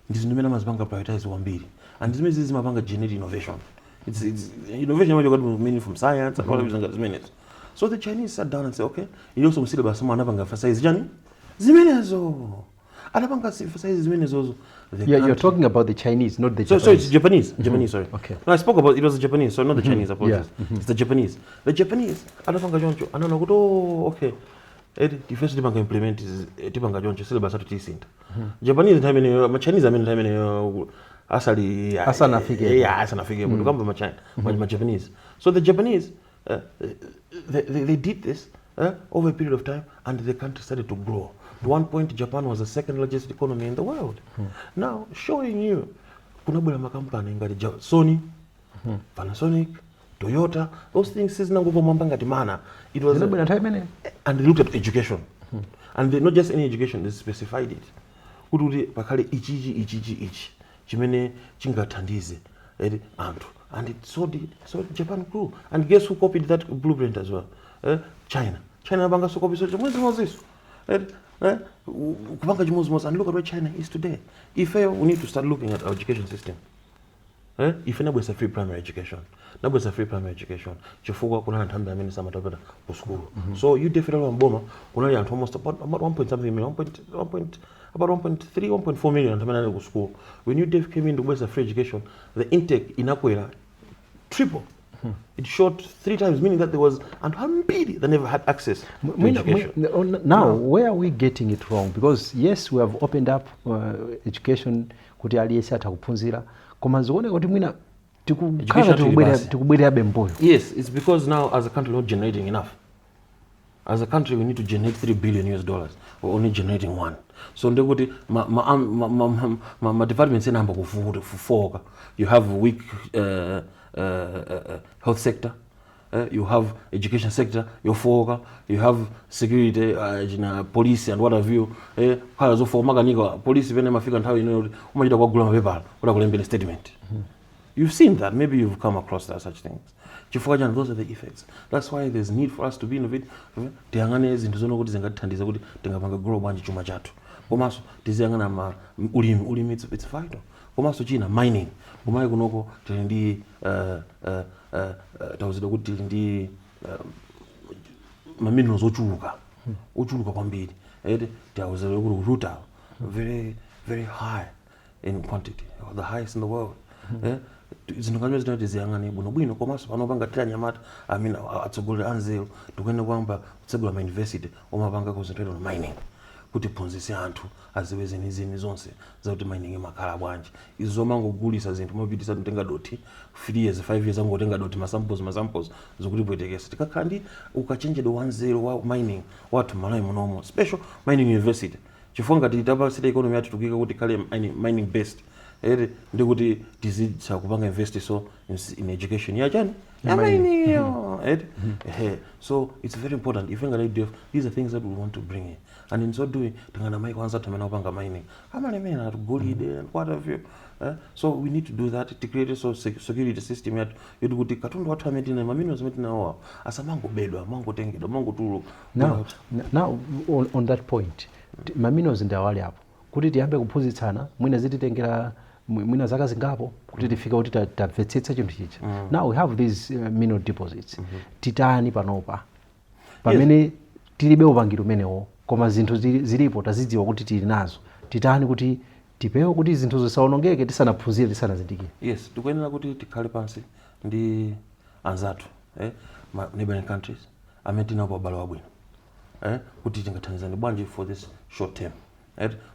ndizo ndimene amazipanga prioritize kwambiri and zimene zimapanga generate innovation. It's innovation what you got meaning from science and all of these minutes. So the Chinese sat down and said, okay, you also syllabus someone anapanga emphasize jani zimenezo anapanga emphasize zimenezo. Yeah, you're talking about the Chinese, not the Japanese. So it's Japanese. Japanese, sorry. Okay. No, I spoke about it was the Japanese, so not the Chinese. Apologies. Yeah. It's the Japanese. The Japanese. Anapanga joncho. Anana kuto okay. The first tipanga implement is tipanga joncho syllabus atu tisinta. Japanese time ni Chinese time ni asali asana figure. Yeah, asana figure. But come from Japanese. So the Japanese they did this over a period of time and the country started to grow. At one point, Japan was the second largest economy in the world. Now, showing you, kunabula makampani ngati Sony, Panasonic, Toyota, those things is nango mambanga timana. It was and they looked at education. And they, not just any education, they specified it. Kuti pakale ichi chimene chingathandize anthu. And it so Japan grew. And guess who copied that blueprint as well? China. China banga so copy so this. And look at where China is today. If we need to start looking at our education system. If you have a free primary education, chifuwa kuna anthu amene samatapita ku school. So you definitely mboma kuna anthu almost about 1.something million, about 1.3, 1.4 million anthu amene ku school. When UDF came in to bweza free education, the intake inakwera triple. It shot 3 times, meaning that there was ambiri that never had access to education. Now, where are we getting it wrong? Because yes, we have opened up education kuti aliyese atakuphunzira koma zione kuti mwina tikubwera bemboyo. Yes, it's because now as a country we're not generating enough. As a country we need to generate $3 billion. We're only generating 1. So ndekuti ma departments enamba kufoka. You have weak health sector, you have education sector yofoka, you have security police and what have you, khala zofoka makanika police vene mafika nthawi ino umachita kwagula mapepala kuti akulembere statement. You've seen that, maybe you've come across that such things. Chifukwa chani, those are the effects. That's why there's need for us to be innovative. Tiyangane zinthu zono kuti zingatithandiza kuti tingapanga grow bwanji chuma chathu. Komanso tiziyangana ulimi it's vital. Komanso china mining. Kumayi kunoko tili ndi tawuzidwa kuti tili ndi minerals ochuluka kwambiri. Tawuzidwa kuti rutile very high in quantity, the highest in the world. Zinthu kanyo zino tiziyangane bwino komanso panopanga tira nyamata atsogolera anzeru tikuyenda kwamba kutsegula ma university omapanga concentrate on mining kuti phunzitse anthu aziwe zeni zonse zakuti mining imakhala bwanji. Izo mangogulisa zinthu mopitisa tenga doti 3 years 5 years angotenga doti masamples zokuti bwetekesa tikakhala ndi ukachenjedwa wanzeru wa mining wathu malawi munomo special mining university chifukwa ngati tapa state economy yathu tukika kuti kale mining based ndikuti tizitha kupanga invest so in education yachani mining so it's very important. If these are things that we want to bring in, and in so doing tingana mai kwanza tumena kupanga mining amalemena to gold and what have you. So we need to do that to create a security system yathu yoti kuti katundu wathu ametina maminerals ametina asamango bedwa mango tengedwa mango tulu. Now on that point maminerals ndawali hapo kuti tiyambe kuphunzitsana mwina zititengera mwina zaka zingapo kuti tifika kuti tamvetsetsa chinthu chicha. Now we have these mineral deposits. Titani panopa pamene tilibe upangiro umenewo koma zinthu zilipo tazidziwa kuti tili nazo. Titani kuti tipewe kuti zinthu zisaonongeke tisanaphunzire tisanazindikire. Yes, tikuyenera kuti tikhale pansi ndi anzathu neighboring countries amene tinapo abale wabwino kuti tingathandizane bwanji for this short term.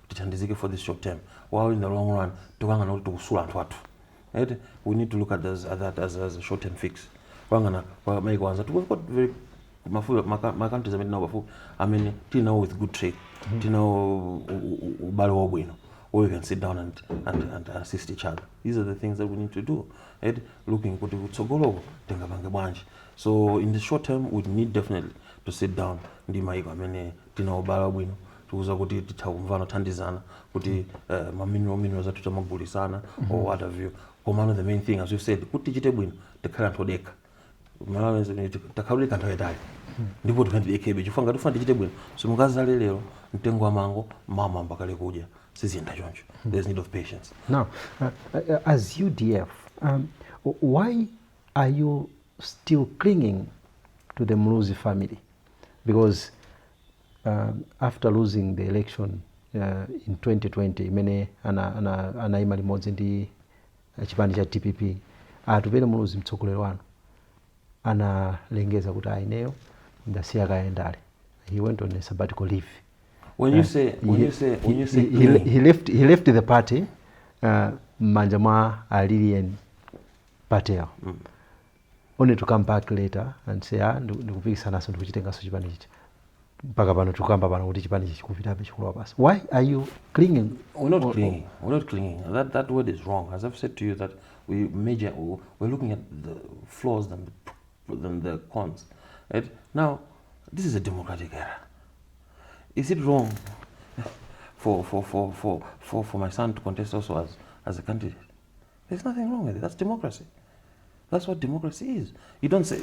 Tithandizike for this short term, while in the long run tukangana kuti tikusula anthu athu. We need to look at that as a short term fix. Kwangana kwa mai kwanza we've got very my countries amene now bafu amene tinawo with good trade, tinawo ubale wabwino where we can sit down and assist each other. These are the things that we need to do. Looking kuti kutsogoloko tingapange bwanji. So in the short term we need definitely to sit down ndi maiko amene tinawo ubale wabwino tukuza kuti tithakumvana thandizana kuti minerals athu tamagulisana or what have you. Komano the main thing as you said kuti tichite bwino tikhala anthu odekha malawi takhalulika anthu ayitali ndipo tikhandidekebe chifukwa ngati ufuna tichite bwino simukazale lero mtengo wa mango mama mbakale kudya siziyenda choncho. There's need of patience. Now as UDF why are you still clinging to the Muluzi family? Because after losing the election in 2020 imene anaima limodzi ndi chipani cha TPP atupele Muluzi mtsogoleri wanu analengeza kuti aineyo ndasiya kaendale. He went on a sabbatical leave. When you say he left the party manja mwa Lilian Patel only to come back later and say ndikupikisanaso ndikuchitengaso chipani chicha mpaka pano tukamba pano kuti chipani chichi kupitabe chikulowa basi. Why are you clinging? We're not clinging. That word is wrong. As I've said to you that we're looking at the flaws than the cons. Right? Now, this is a democratic era. Is it wrong for my son to contest also as a candidate? There's nothing wrong with it. That's democracy. That's what democracy is. You don't say,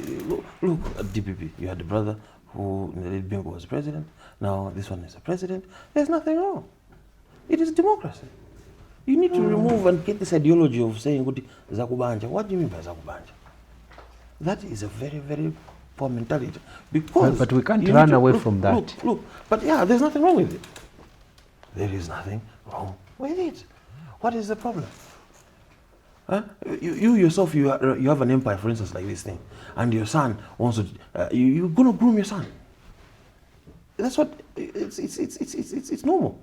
look at DPP. You had a brother who Bingo was president. Now this one is a president. There's nothing wrong. It is democracy. You need to remove and get this ideology of saying Zakubanja. What do you mean by Zakubanja? That is a very, very poor mentality. Because but we can't run away from that. Look. But yeah, there's nothing wrong with it. There is nothing wrong with it. What is the problem? You yourself, you have an empire, for instance, like this thing, and your son wants to. You're gonna groom your son. That's what it's normal.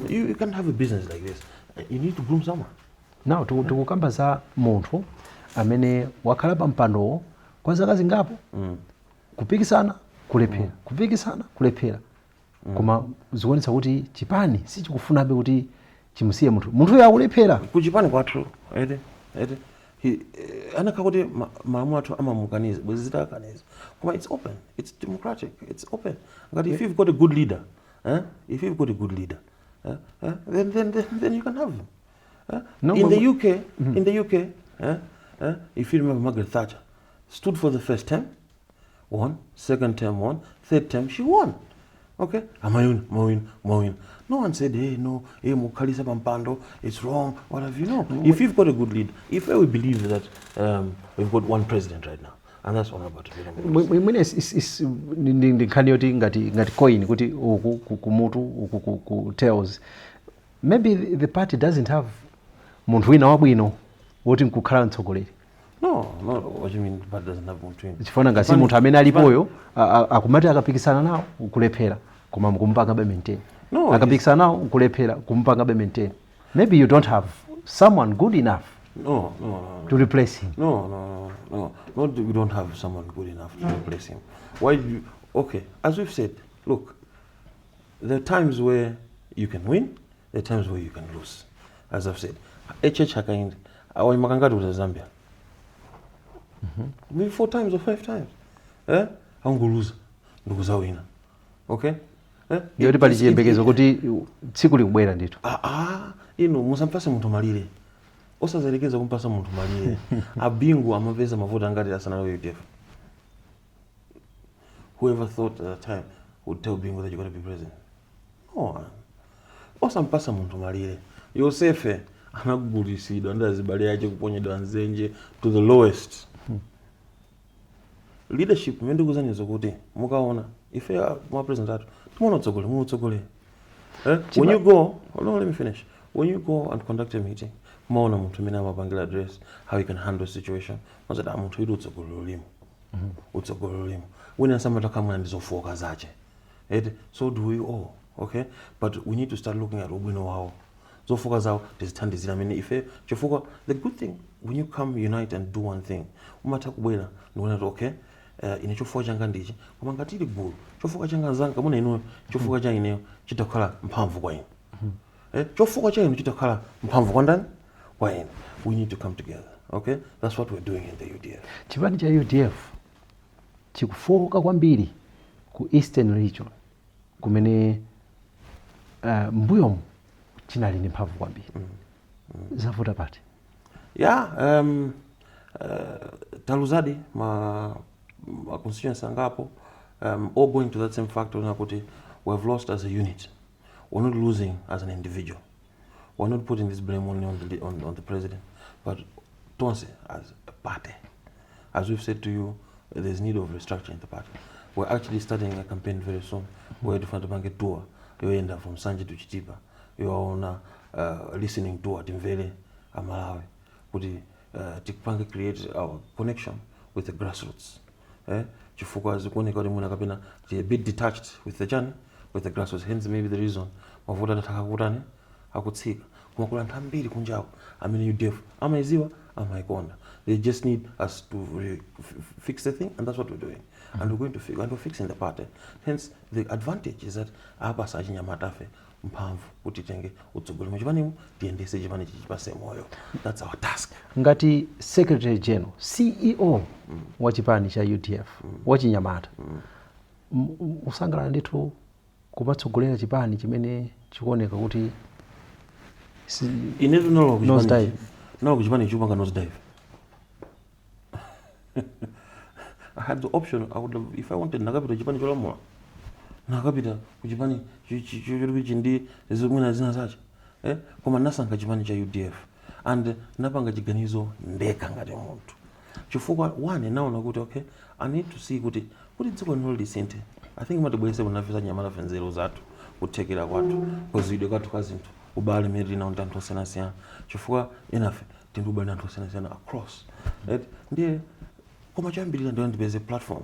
You can't have a business like this. You need to groom someone. Now tukukamba za munthu amene wakhala pa mpando kwa zaka zingapo kupikisana kulephera koma zikuonetsa kuti chipani sichikufunabe kuti chimusiye munthu yakulephera kuchipani kwathu anakakuti malamulo athu amamukaniza bwezi zitakaniza koma it's open, it's democratic, it's open. Ngati if you've got a good leader, if you've got a good leader, then you can have him. No, in the UK, if you remember, Margaret Thatcher stood for the first term, won, second term won, third term she won. Okay, Mawin. No one said, hey, no, hey, Mukhalisa Pampando, it's wrong, what have you. No, if you've got a good leader, if we believe that we've got one president right now, and that's all about it. Mwine ndikhani yoti ngati coin kuti uku kumutu uku ku tails. Maybe the party doesn't have munthu wina wabwino woti nkukhala mtsogoleri. No, what you mean the party doesn't have munthu wina? Chifuna ngasi munthu amene alipoyo akumati akapikisana nawo ukulephera koma mukumpanga be maintain. No, akapikisana nawo ukulephera kumpanga be maintain. Maybe you don't have someone good enough to replace him. No, we don't have someone good enough to replace him. Why do you, okay, as we've said, look, there are times where you can win, there are times where you can lose. As I've said, HH Hakainde, awa makangati uza Zambia. Maybe 4 times or 5 times. Anguluza, ndukuza wina. Okay? Yoti pali chiyembekezo kuti tsiku likubwera ndithu. Ino musampase munthu malire. Osazerekeza kumpasa munthu malire. Abingu amapeza mavuto ngati asana UDF. Whoever thought at that time would tell Bingu that you're going to be president? No one. Osampasa munthu malire. Yosefe anagulisidwa ndazibali yache kuponyedwa nzenje to the lowest. Leadership mende kuzanizo kuti mukaona ife ma president atu tumuona tsogole. When you go, let me finish. When you go and conduct a meeting, maona munthu mena mapangila address how you can handle a situation. Mazada munthu idu utsogolo limo. When somebody come and ndizofoka zache. So do we all, okay? But we need to start looking at ubwino wao. Zofoka zao tizithandizira mene ife chofoka. The good thing when you come unite and do one thing, umata kubwera ndikuona okay, ine chofoka changa ndichi koma ngati ili gulu chofoka changa zanga muna ino chofoka cha ineyo chitakhala mphamvu kwa ine. Chofoka cha ine chitakhala mphamvu kwa ndani kwa ine. We need to come together, okay? That's what we're doing in the UDF. Chipani cha UDF chikufoka kwambiri ku Eastern region kumene mbuyomu chinali ni mphamvu kwambiri. Zavuta pati. Yeah, taluzadi ma constituency angapo all going to that same factor nakuti we've lost as a unit. We're not losing as an individual. We're not putting this blame only on the president, but Tonse as a party. As we've said to you, there's need of restructuring the party. We're actually starting a campaign very soon. We're to find a bank tour. You end up from Sanje to Chitipa. You are on a listening tour at Mvele, Malawi. To create our connection with the grassroots. Chifuka zikuoneka muna kapena a bit detached with the journey, with the grassroots. Hence maybe the reason mavuta atakakutani akutsika. Kumakula ntambiri kunjao. UDF amaiziwa amaikonda. They just need us to fix the thing, and that's what we're doing. And we're going to fix, and we're fixing the party. Hence, the advantage is that apa sachinyamatafe mphamvu kuti tenge utsogolo mchipani tiendese chipani chichipase moyo. That's our task. Ngati Secretary General, CEO wa chipani cha UDF, wachinyamata. Usangala ndithu kumatsogolera chipani chimene chikuoneka kuti inetu nalo kuchipani chupanga nose dive. I had the option. I would have, if I wanted, nakapita chipani cholamula. Nakapita kuchipani chindi zimuna zina zache. Koma nasanka chipani cha UDF. And napanga chiganizo ndeka ngati muntu. Chifukwa one naona kuti okay, I need to see kuti dziko lino lisinthe. I think matibwese munafisa nyamala fenzero zatu kutekera kwatu. Kozidwe kwatu kazinthu. Ubale meri na untanto senasiana. Chifukwa enafe tindubale nanto senasiana across. Ndiye koma chambirira ndio ndipeze platform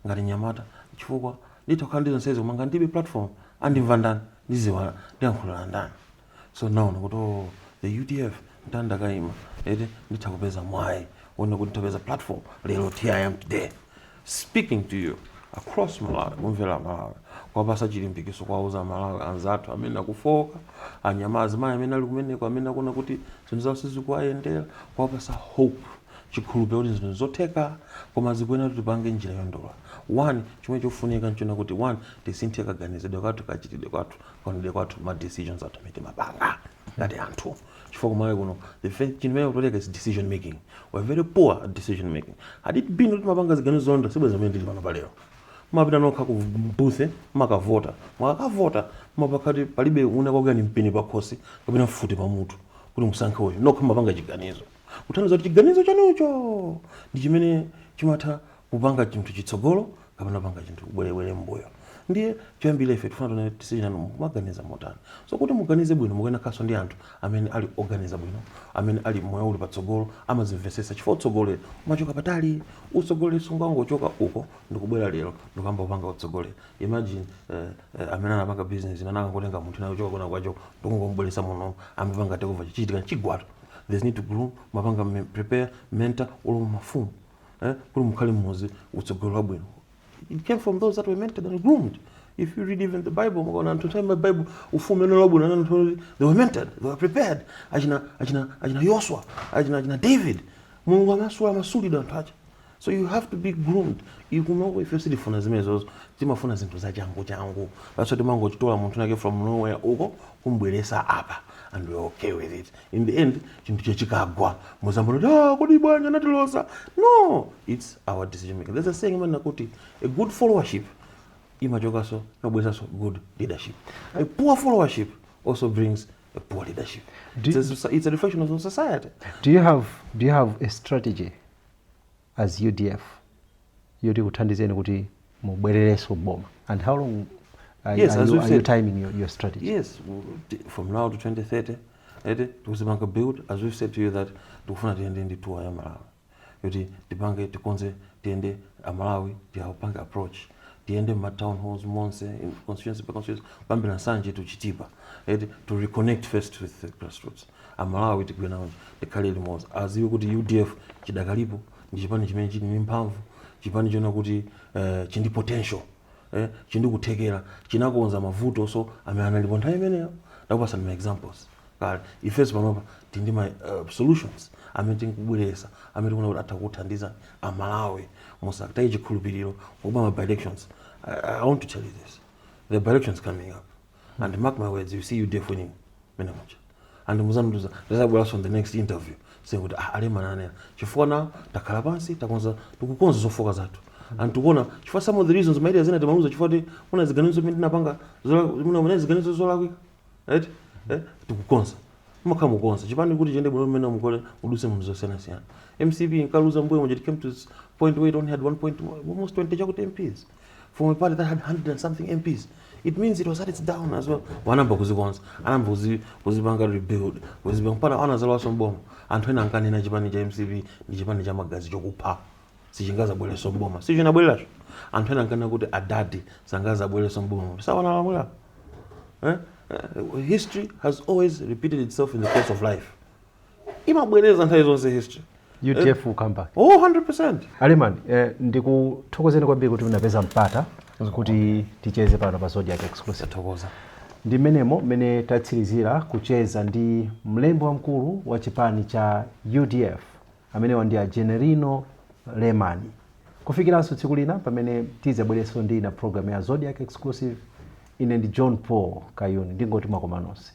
ngati nyamata chifukwa nditokhala ndizonsezo manga ndibe platform andimva ndani ndiziwa ndiyankhulira ndani. So now nakuti the UDF ndandakaima nditakupeza mwayi one kuti tapeza platform lero here I am today speaking to you across Malawi kumvera Malawi kwapasa chilimbikiso kwauza Malawi anzathu amene akufoka anyamazi mayi amene ali kumeneko amene akuna kuti zinthu zawo sizikuyendera kwapasa hope chikhulupiriro kuti zinthu zotheka koma zikuyenera kuti tipange njira yondola. One chomwe chofunika nchona kuti one tisinthe kaganizidwe kathu kachitidwe kwathu kaonedwe kwathu ma decisions athu amene timapanga ngati anthu chifukwa kumalawi kuno chimene kutoleka is decision making. We're very poor at decision making. Had it been kuti mapanga ziganizo zonda sibweza zimene tili pano palero mapita nokha ku booth makavota mwakavota mapakati palibe unakauka ni mpini pakhosi kapena mfuti pamutu kuti musankhe uyu nokha mapanga chiganizo kuthandiza kuti chiganizo chanucho ndi chimene chimatha kupanga chinthu chitsogolo kapena panga chinthu bwerewere mbuyo. Ndiye choyambira ife tifuna tone decision mumaganiza motani so kuti muganize bwino mukena kaso ndi anthu amene ali organiza bwino amene ali moyo uli patsogolo amazimvesesa chifukwa utsogolera umachoka patali utsogolera sungangochoka uko ndikubwera lero ndikamba upanga utsogolera. Imagine amene anapanga business anangotenga munthu nayo choka kuna kwacho ndikungomubweresa muno amapanga takeover chichitika chigwato. There's need to groom mapanga prepare mentor olo mafumu kuti mukhale mmozi utsogolera bwino. It came from those that were mentored and groomed. If you read even the Bible, the Bible, they were mentored, they were prepared. Ajina Joshua, ajina David. So you have to be groomed. You know if you see the phone as measures, timafuna zinto za jangu. That's what the mango told muntu nake from nowhere uko kumbwelesa apa. And we're okay with it. In the end, no, it's our decision making. There's a saying, a good followership, good leadership. A poor followership also brings a poor leadership. It's a reflection of society. Do you have a strategy as UDF? And how long are you timing your strategy? Yes, from now to 2030, to build, as we've said to you, that to find the end to Malawi. Yoti tipange tikonze tiende Malawi tiapanga approach tiende ma town halls monse in constituency per constituency bambi na sanje to Chitipa to reconnect first with the grassroots. Malawi tikugena the Kaleli Mos as you kuti UDF chidakalipo ndi chipani chimene chili mphamvu chipani chona kuti chindi potential chindi kuthekera chinakonza mavuto so amene analipo nthawi imeneyo ndakupasa ma examples kale ifeso panopa tindi ma solutions amene tikubweresa amene tikuna kuti atakuthandiza Malawi musakatayi chikhulupiriro kuba by elections. I want to tell you this, the by-elections coming up and mark my words, you see UDF winning menamocha and muzanduza let's on the next interview saying kuti ale manane chifukwa na takhala pansi takonza tukukonza zofoka zathu and tukuona chifukwa some of the reasons my ideas timaluza chifukwa ti una ziganizo zimene tinapanga muna ziganizo zolakwika right tukukonza mumakhala mukonza chipani kuti chende bwino mmene mukole muduse muzosiyana siyana. MCP inkaluza mbuyo when it came to this point where it only had almost 20 chakuti MPs from a party that had 100 and something MPs. It means it was at its down as well. Wanamba kuzikonza anamba kuzipanga rebuild kuzipanga ana zalwa somboma anthu ena ankanena chipani cha MCP ndi chipani cha magazi chokupha sichingaza bwele somboma sichina bwelacho anthu ena ankanena kuti adadi sangaza bwele somboma sawa na lamula. History has always repeated itself in the course of life. Imabweleza nthawi zonse history. UDF will come back. Oh, 100%. Alemani, ndikuthokozeni kwambiri kuti munapeza mpata kuti ticheze pano pa Zodiac Exclusive. Thokoza. Ndi mene tatsirizira kucheza ndi mlembi wamkulu wa chipani cha UDF amene wandi Generino Lemani. Kufikiranso tsiku lina pamene tizabwereso ndi na program ya Zodiac Exclusive ine ndi John Paul Kayuni ndingoti mwakomanonse.